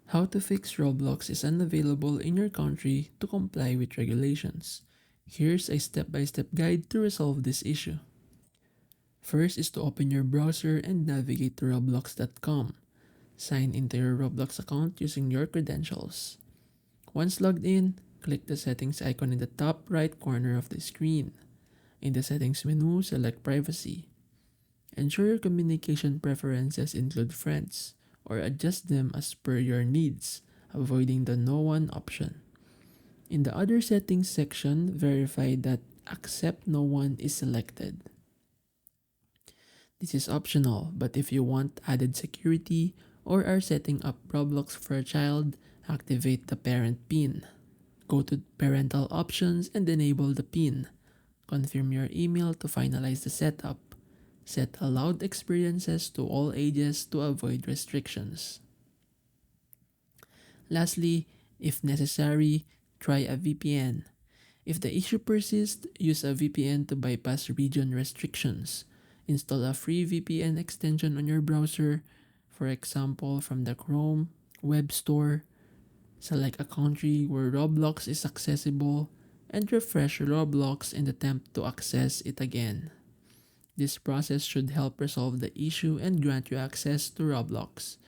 How to fix Roblox is unavailable in your country to comply with regulations. Here's a step-by-step guide to resolve this issue. First is to open your browser and navigate to roblox.com. Sign into your Roblox account using your credentials. Once logged in, click the settings icon in the top right corner of the screen. In the settings menu, select privacy. Ensure your communication preferences include friends, or adjust them as per your needs, avoiding the no one option. In the other settings section, verify that accept no one is selected. This is optional, but if you want added security or are setting up Roblox for a child, activate the parent PIN. Go to parental options and enable the PIN. Confirm your email to finalize the setup. Set allowed experiences to all ages to avoid restrictions. Lastly, if necessary, try a VPN. If the issue persists, use a VPN to bypass region restrictions. Install a free VPN extension on your browser, for example from the Chrome Web Store. Select a country where Roblox is accessible and refresh Roblox and attempt to access it again. This process should help resolve the issue and grant you access to Roblox.